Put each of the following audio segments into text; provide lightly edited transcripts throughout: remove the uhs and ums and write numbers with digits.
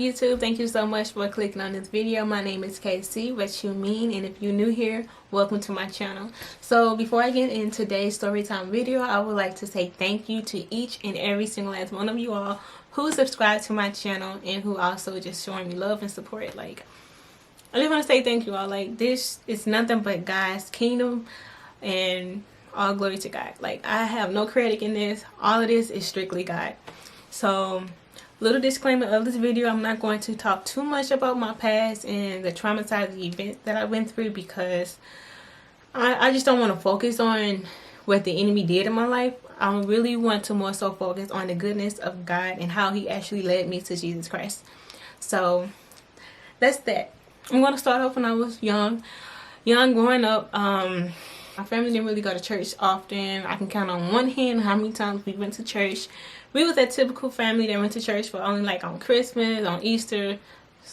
YouTube? Thank you so much for clicking on this video. My name is KC, what you mean, and if you're new here, welcome to my channel. So before I get into today's storytime video, I would like to say thank you to each and every single last one of you all who subscribed to my channel and who also just showing me love and support. Like, I just want to say thank you all. Like, this is nothing but God's kingdom and all glory to God. Like, I have no credit in this. All of this is strictly God. So little disclaimer of this video, I'm not going to talk too much about my past and the traumatizing events that I went through, because I just don't want to focus on what the enemy did in my life. I really want to more so focus on the goodness of God and how he actually led me to Jesus Christ. So that's that. I'm going to start off when I was young growing up. My family didn't really go to church often. I can count on one hand how many times we went to church. We was that typical family that went to church for only like on Christmas, on Easter,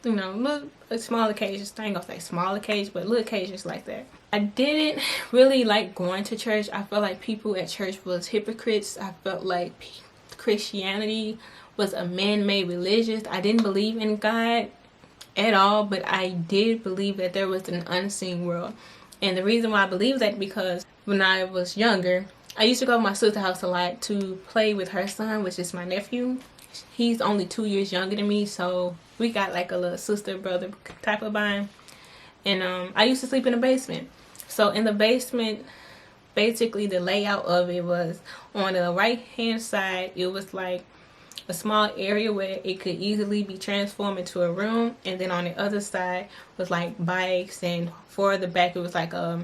you know, little small occasions. I ain't gonna say small occasions, but little occasions like that. I didn't really like going to church. I felt like people at church was hypocrites. I felt like Christianity was a man-made religion. I didn't believe in God at all, but I did believe that there was an unseen world. And the reason why I believe that, because when I was younger, I used to go to my sister's house a lot to play with her son, which is my nephew. He's only 2 years younger than me, so we got like a little sister-brother type of bond. And I used to sleep in the basement. So in the basement, basically the layout of it was, on the right-hand side, it was like a small area where it could easily be transformed into a room, and then on the other side was like bikes, and for the back it was like a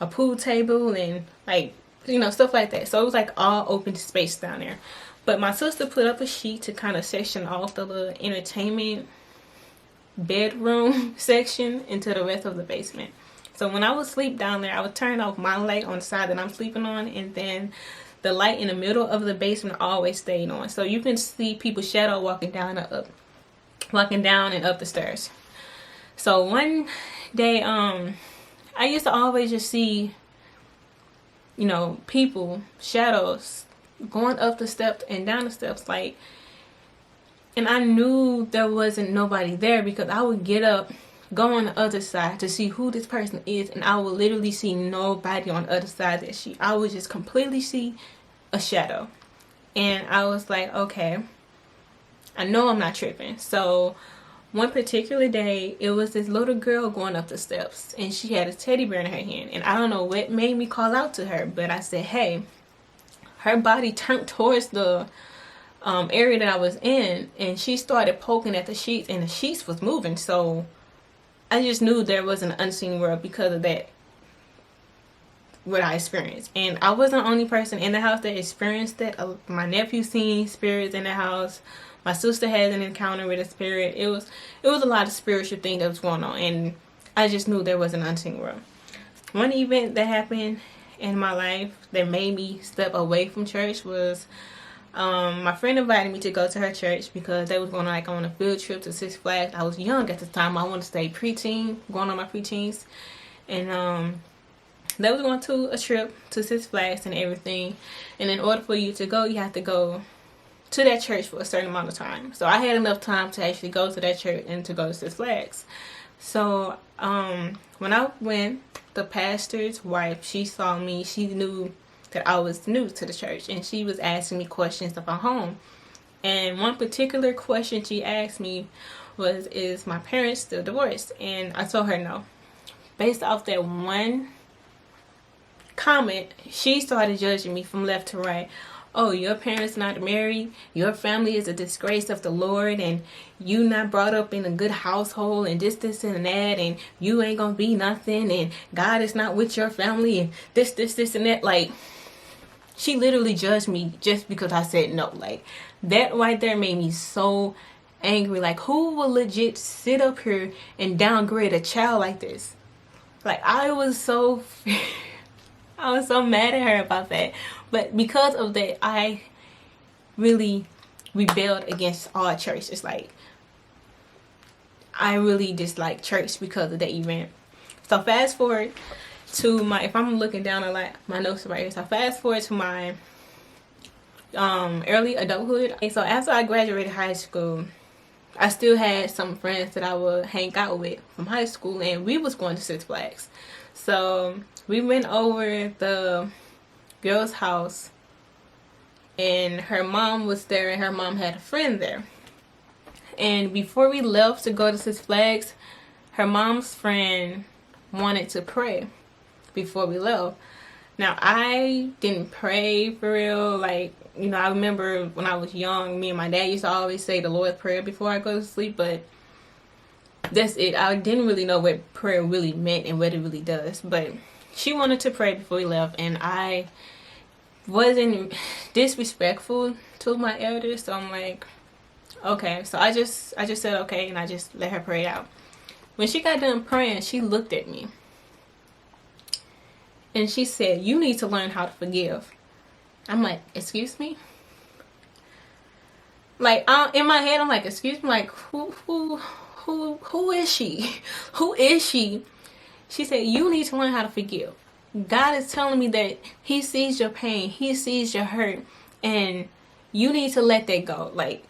pool table and like, you know, stuff like that. So it was like all open space down there. But my sister put up a sheet to kind of section off the little entertainment bedroom section into the rest of the basement. So when I would sleep down there, I would turn off my light on the side that I'm sleeping on, and then the light in the middle of the basement always stayed on. So you can see people's shadow walking down and up the stairs. So one day, I used to always just see, you know, people, shadows going up the steps and down the steps, like, and I knew there wasn't nobody there, because I would get up, go on the other side to see who this person is, and I would literally see nobody on the other side that I would just completely see a shadow. And I was like, okay, I know I'm not tripping. So one particular day, it was this little girl going up the steps, and she had a teddy bear in her hand, and I don't know what made me call out to her, but I said, hey. Her body turned towards the area that I was in, and she started poking at the sheets, and the sheets was moving. So I just knew there was an unseen world because of that, what I experienced. And I wasn't the only person in the house that experienced that. My nephew seen spirits in the house. My sister had an encounter with a spirit. It was a lot of spiritual things that was going on, and I just knew there was an unseen world. One event that happened in my life that made me step away from church was, my friend invited me to go to her church because they was going like on a field trip to Six Flags. I was young at the time. I wanted to stay preteen, going on my preteens, and they was going to a trip to Six Flags and everything. And in order for you to go, you have to go to that church for a certain amount of time. So I had enough time to actually go to that church and to go to Six Flags. So when I went, the pastor's wife, she saw me. She knew that I was new to the church, and she was asking me questions about home. And one particular question she asked me was, is my parents still divorced? And I told her no. Based off that one comment, she started judging me from left to right. Oh, your parents not married, your family is a disgrace of the Lord, and you not brought up in a good household, and this and that, and you ain't gonna be nothing, and God is not with your family, and this and that. Like, she literally judged me just because I said no. Like, that right there made me so angry. Like, who will legit sit up here and downgrade a child like this? Like, I was so mad at her about that. But because of that, I really rebelled against all church. It's like, I really dislike church because of that event. So fast forward to my, if I'm looking down at like my notes right here, so fast forward to my early adulthood. And so after I graduated high school, I still had some friends that I would hang out with from high school, and we was going to Six Flags. So we went over the girl's house, and her mom was there, and her mom had a friend there. And before we left to go to Six Flags, her mom's friend wanted to pray before we left. Now, I didn't pray for real. Like, you know, I remember when I was young, me and my dad used to always say the Lord's Prayer before I go to sleep, but that's it. I didn't really know what prayer really meant and what it really does. But she wanted to pray before we left, and I wasn't disrespectful to my elders, so I'm like, okay. So I just said okay, and I just let her pray out. When she got done praying, she looked at me and she said, "You need to learn how to forgive." I'm like, excuse me? Like, in my head, I'm like, excuse me? Like, who is she? Who is she? She said, "You need to learn how to forgive. God is telling me that he sees your pain. He sees your hurt. And you need to let that go." Like,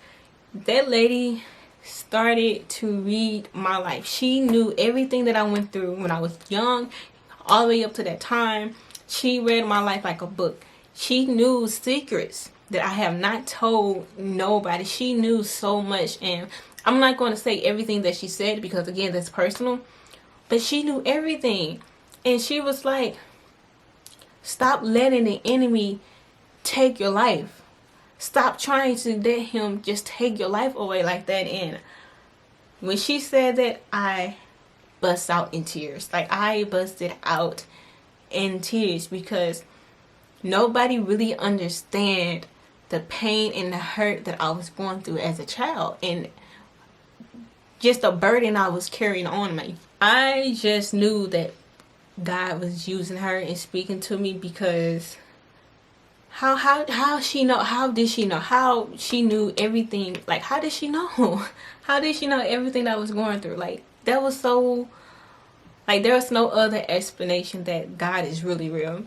that lady started to read my life. She knew everything that I went through when I was young, all the way up to that time. She read my life like a book. She knew secrets that I have not told nobody. She knew so much. And I'm not going to say everything that she said, because again, that's personal. But she knew everything. And she was like, stop letting the enemy take your life. Stop trying to let him just take your life away like that. And when she said that, I bust out in tears. Like, I busted out in tears, because nobody really understand the pain and the hurt that I was going through as a child, and just the burden I was carrying on me. I just knew that God was using her and speaking to me, because how she know? How did she know? How she knew everything? Like, how did she know? How did she know everything that I was going through? Like, that was so, like, there was no other explanation that God is really real.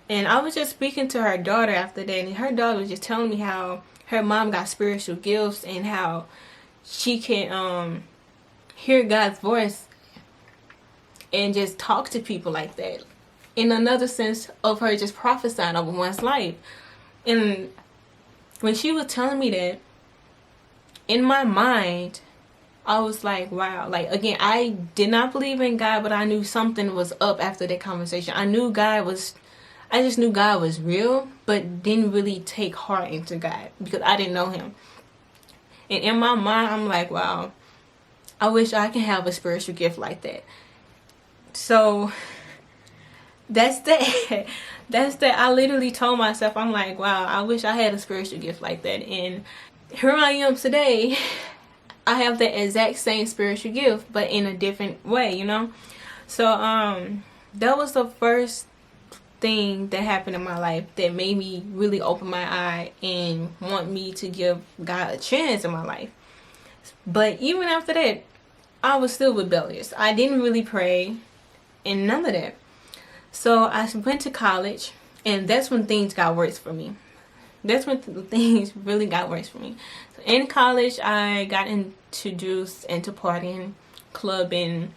And I was just speaking to her daughter after that, and her daughter was just telling me how her mom got spiritual gifts and how she can hear God's voice and just talk to people like that, in another sense of her just prophesying over one's life. And when she was telling me that, in my mind, I was like, wow. Like, again, I did not believe in God, but I knew something was up after that conversation. I just knew God was real, but didn't really take heart into God, because I didn't know him. And in my mind, I'm like, wow, I wish I can have a spiritual gift like that. So that's that. That's that. I literally told myself, I'm like, wow, I wish I had a spiritual gift like that. And here I am today. I have the exact same spiritual gift, but in a different way, you know? So that was the first thing that happened in my life that made me really open my eye and want me to give God a chance in my life. But even after that, I was still rebellious. I didn't really pray and none of that. So I went to college, and that's when things got worse for me. That's when things really got worse for me. So in college, I got introduced into partying, clubbing,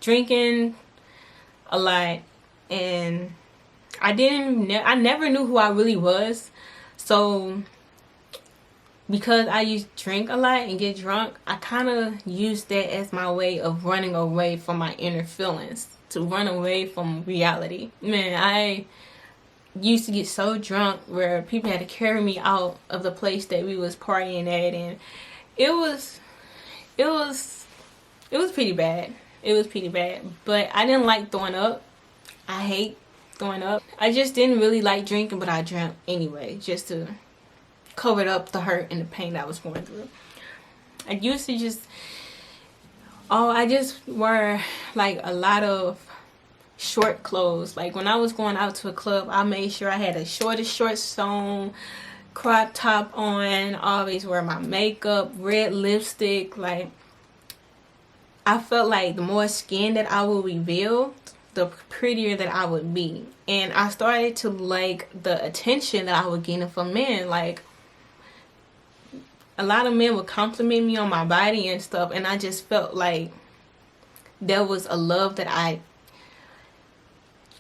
drinking a lot, and I never knew who I really was. So because I used to drink a lot and get drunk, I kind of used that as my way of running away from my inner feelings, to run away from reality. Man, I used to get so drunk where people had to carry me out of the place that we was partying at, and it was pretty bad. It was pretty bad. But I didn't like throwing up. I hate throwing up. I just didn't really like drinking, but I drank anyway, just to cover up the hurt and the pain that I was going through. I used to I just wear like a lot of short clothes. Like, when I was going out to a club, I made sure I had a shorts on, crop top on, always wear my makeup, red lipstick. Like, I felt like the more skin that I would reveal, the prettier that I would be. And I started to like the attention that I was getting from men. Like, a lot of men would compliment me on my body and stuff, and I just felt like there was a love that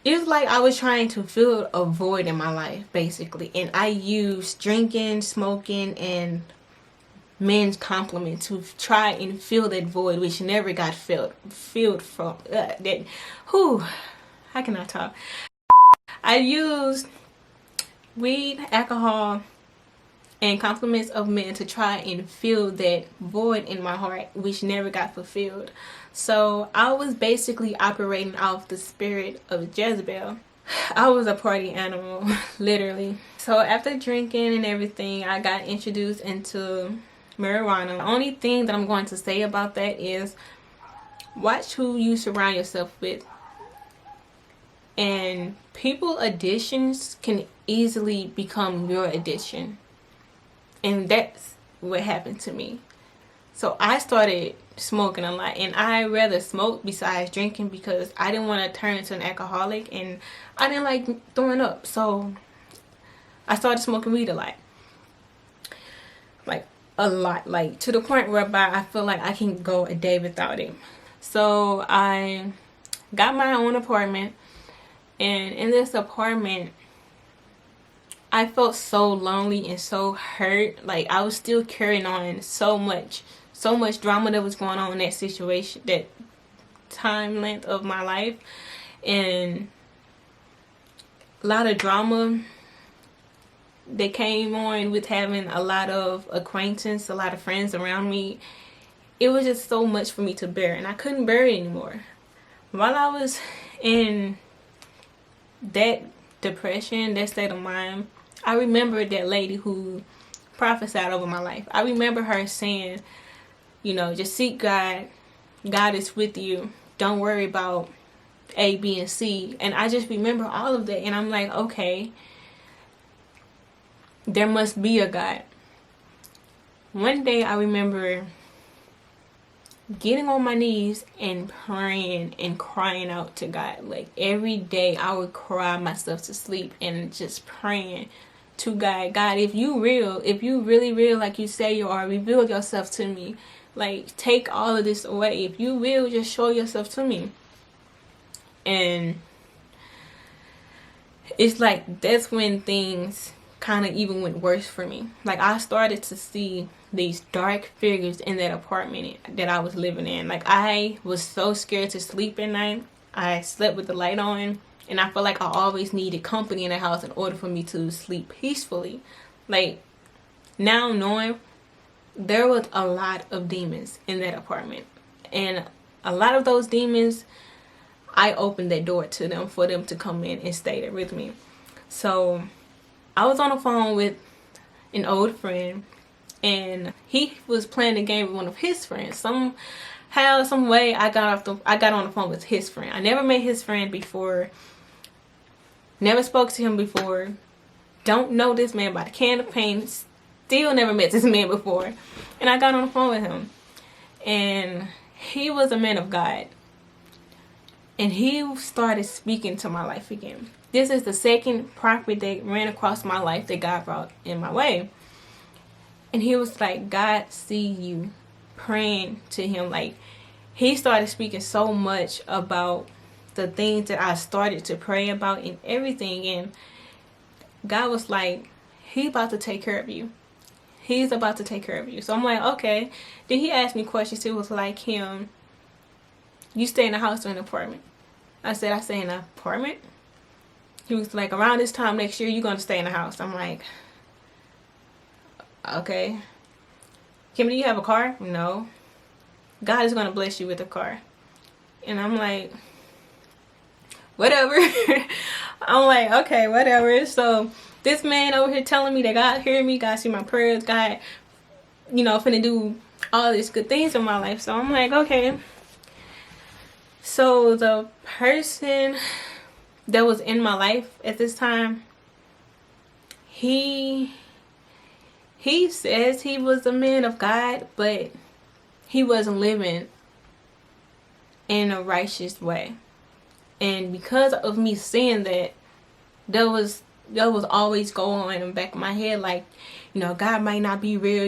it was like I was trying to fill a void in my life, basically. And I used drinking, smoking, and men's compliments to try and fill that void, which never got filled from that. How can I talk? I used weed, alcohol, and compliments of men to try and fill that void in my heart, which never got fulfilled. So I was basically operating off the spirit of Jezebel. I was a party animal, literally. So after drinking and everything, I got introduced into marijuana. The only thing that I'm going to say about that is watch who you surround yourself with. And people addictions can easily become your addiction. And that's what happened to me. So I started smoking a lot, and I rather smoke besides drinking because I didn't want to turn into an alcoholic, and I didn't like throwing up. So I started smoking weed a lot. Like a lot, like to the point whereby I feel like I can go a day without it. So I got my own apartment, and in this apartment I felt so lonely and so hurt. Like I was still carrying on so much drama that was going on in that situation, that time length of my life, and a lot of drama that came on with having a lot of acquaintance, a lot of friends around me. It was just so much for me to bear, and I couldn't bear it anymore. While I was in that depression, that state of mind, I remember that lady who prophesied over my life. I remember her saying, you know, just seek God. God is with you. Don't worry about A, B, and C. And I just remember all of that, and I'm like, okay, there must be a God. One day I remember getting on my knees and praying and crying out to God. Like every day I would cry myself to sleep and just praying to God. God, if you really real like you say you are, reveal yourself to me. Like take all of this away. If you will, just show yourself to me. And it's like that's when things kind of even went worse for me. Like I started to see these dark figures in that apartment that I was living in. Like I was so scared to sleep at night. I slept with the light on, and I felt like I always needed company in the house in order for me to sleep peacefully. Like now knowing, there was a lot of demons in that apartment, and a lot of those demons, I opened that door to them for them to come in and stay there with me. So I was on the phone with an old friend, and he was playing a game with one of his friends. Somehow, some way, I got on the phone with his friend. I never met his friend before. Never spoke to him before. Don't know this man by the can of paint. Still never met this man before. And I got on the phone with him, and he was a man of God. And he started speaking to my life again. This is the second prophet that ran across my life that God brought in my way. And he was like, God see you, praying to him. Like he started speaking so much about the things that I started to pray about and everything. And God was like, he about to take care of you. He's about to take care of you. So I'm like, okay. Then he asked me questions. It was like him, you stay in a house or an apartment? I said, I stay in an apartment. He was like, around this time next year, you're going to stay in the house. I'm like, okay. Kimberly, do you have a car? No. God is going to bless you with a car. And I'm like, whatever. I'm like, okay, whatever. So this man over here telling me that God hear me, God see my prayers, God, you know, finna do all these good things in my life. So I'm like, okay. So the person that was in my life at this time, he says he was a man of God, but he wasn't living in a righteous way. And because of me saying that, there was always going on in the back of my head, like, God might not be real.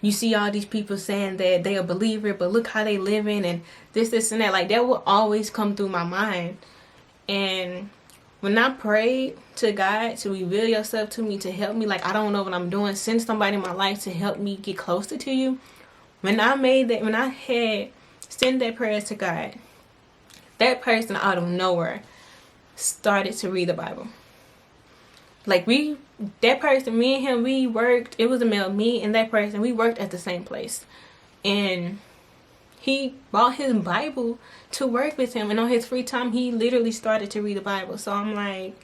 You see all these people saying that they a believer, but look how they living and this and that. Like, that will always come through my mind. And when I prayed to God to reveal yourself to me, to help me, like, I don't know what I'm doing, send somebody in my life to help me get closer to you. When I had sent that prayer to God, that person out of nowhere started to read the Bible. Like, that person, me and him, we worked. It was a male. Me and that person, we worked at the same place. And he brought his Bible to work with him. And on his free time, he literally started to read the Bible. So I'm like,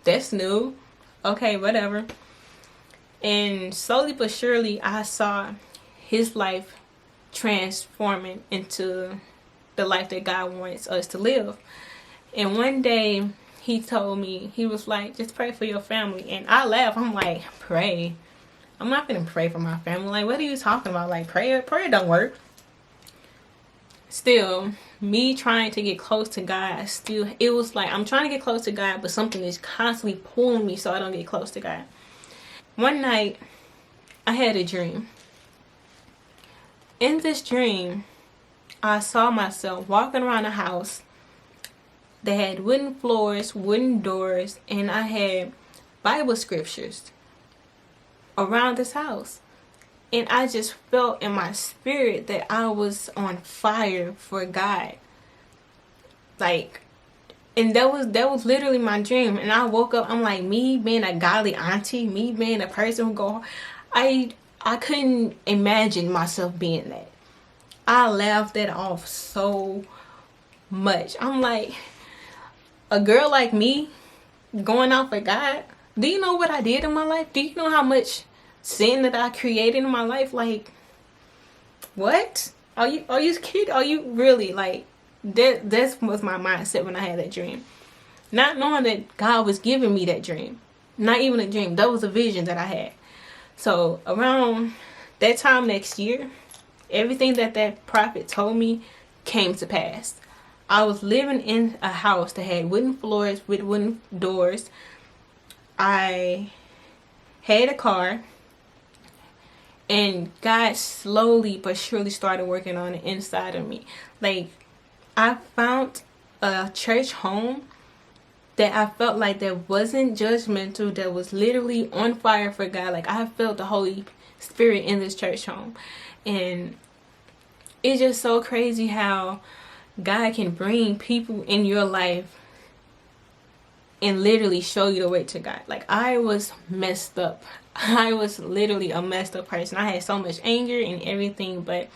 that's new. Okay, whatever. And slowly but surely, I saw his life transforming into the life that God wants us to live. And one day, he told me, he was like, just pray for your family. And I laughed. I'm like, pray? I'm not going to pray for my family. Like, what are you talking about? Like, prayer don't work. Still, me trying to get close to God, it was like, I'm trying to get close to God, but something is constantly pulling me so I don't get close to God. One night, I had a dream. In this dream, I saw myself walking around a house. They had wooden floors, wooden doors, and I had Bible scriptures around this house. And I just felt in my spirit that I was on fire for God. Like, and that was literally my dream. And I woke up, I'm like, me being a godly auntie, me being a person who go, I couldn't imagine myself being that. I laughed that off so much. I'm like, a girl like me going out for God, do you know what I did in my life? Do you know how much sin that I created in my life? Like, what? Are you kidding? Are you really, like, that was my mindset when I had that dream. Not knowing that God was giving me that dream. Not even a dream. That was a vision that I had. So around that time next year, everything that prophet told me came to pass. I was living in a house that had wooden floors with wooden doors. I had a car. And God slowly but surely started working on the inside of me. Like, I found a church home that I felt like that wasn't judgmental, that was literally on fire for God. Like, I felt the Holy Spirit in this church home. And it's just so crazy how God can bring people in your life and literally show you the way to God. Like, I was messed up. I was literally a messed up person. I had so much anger and everything, but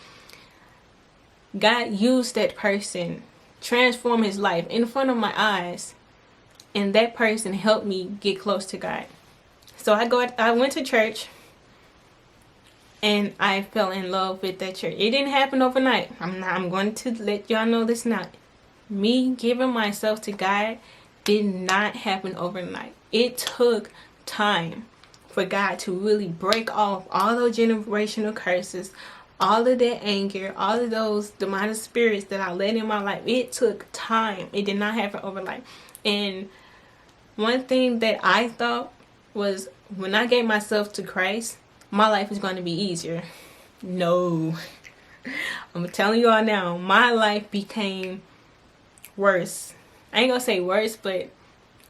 God used that person, transform his life in front of my eyes, and that person helped me get close to God. So I went to church, and I fell in love with that church. It didn't happen overnight. I'm going to let y'all know this now. Me giving myself to God did not happen overnight. It took time for God to really break off all those generational curses, all of that anger, all of those demonic spirits that I let in my life. It took time. It did not happen overnight. And one thing that I thought was, when I gave myself to Christ, my life is going to be easier. No. I'm telling you all now, my life became worse. I ain't gonna say worse, but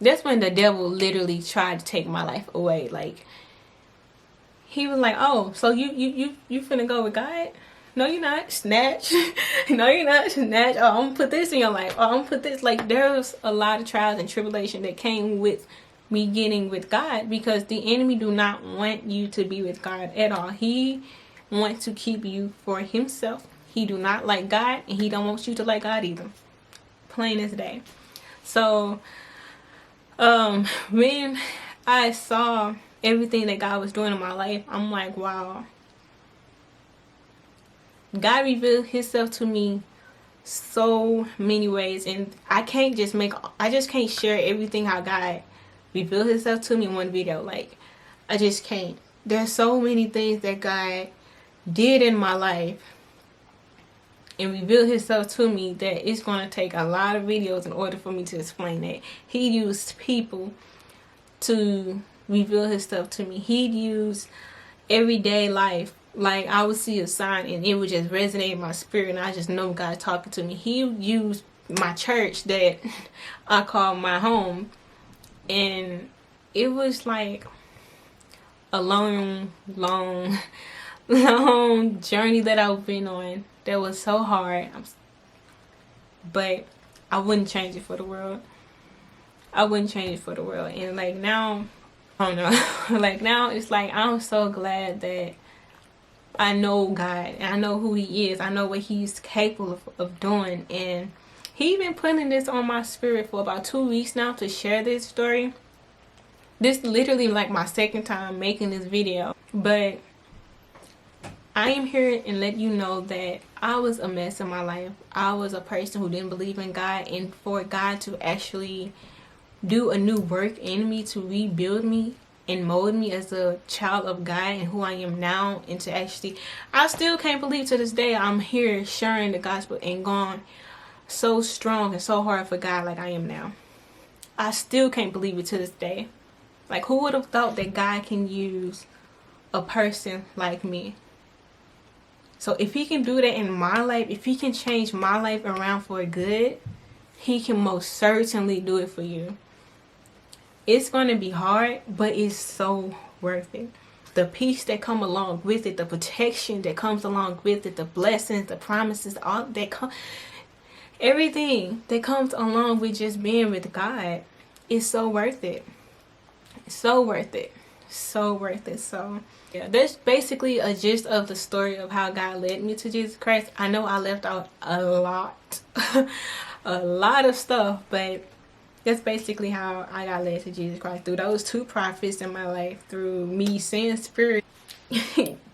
that's when the devil literally tried to take my life away. Like, he was like, oh, so you finna go with God? No, you're not. Snatch. No, you're not. Snatch. Oh, I'm gonna put this in your life. Oh, I'm gonna put this. Like, there was a lot of trials and tribulation that came with me getting with God, because the enemy do not want you to be with God at all. He wants to keep you for himself. He do not like God, and he don't want you to like God either. Plain as day. So, when I saw everything that God was doing in my life, I'm like, wow. God revealed himself to me so many ways, and I just can't share everything how God revealed himself to me in one video. Like, I just can't. There's so many things that God did in my life and revealed himself to me that it's going to take a lot of videos in order for me to explain that. He used people to reveal his stuff to me. He'd use everyday life. Like, I would see a sign and it would just resonate in my spirit, and I just know God talking to me. He would use my church that I call my home, and it was like a long journey that I've been on that was so hard, but I wouldn't change it for the world. I wouldn't change it for the world. And like now, I don't know, like now it's like I'm so glad that I know God, and I know who he is. I know what he's capable of doing, and he's been putting this on my spirit for about 2 weeks now to share this story. This literally like my second time making this video, but I am here and let you know that I was a mess in my life. I was a person who didn't believe in God, and for God to actually do a new work in me, to rebuild me and mold me as a child of God and who I am now, and to actually, I still can't believe to this day I'm here sharing the gospel and gone so strong and so hard for God like I am now. I still can't believe it to this day. Like, who would have thought that God can use a person like me? So if he can do that in my life, if he can change my life around for good, he can most certainly do it for you. It's going to be hard, but it's so worth it. The peace that come along with it, the protection that comes along with it, the blessings, the promises, all that come, everything that comes along with just being with God is so worth it. It's so worth it. So worth it. So yeah, that's basically a gist of the story of how God led me to Jesus Christ. I know I left out a lot a lot of stuff, but that's basically how I got led to Jesus Christ, through those 2 prophets in my life, through me seeing spirit.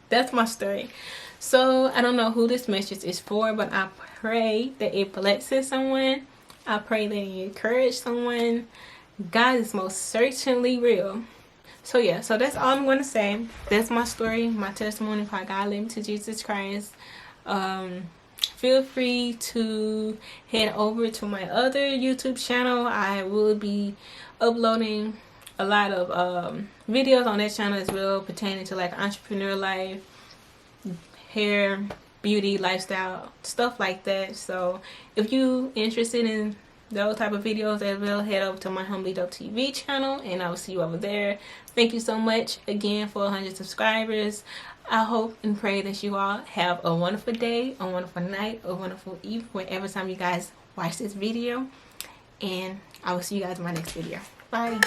That's my story. So I don't know who this message is for, but I pray that it blesses someone. I pray that it encourages someone. God is most certainly real. So yeah, so that's all I'm going to say. That's my story, my testimony of how God led me to Jesus Christ. Feel free to head over to my other YouTube channel. I will be uploading a lot of videos on that channel as well, pertaining to like entrepreneur life, hair, beauty, lifestyle, stuff like that. So if you interested in those type of videos as well, head over to my HumblyDope TV channel, and I will see you over there. Thank you so much again for 100 subscribers. I hope and pray that you all have a wonderful day, a wonderful night, a wonderful evening, whenever time you guys watch this video. And I will see you guys in my next video. Bye.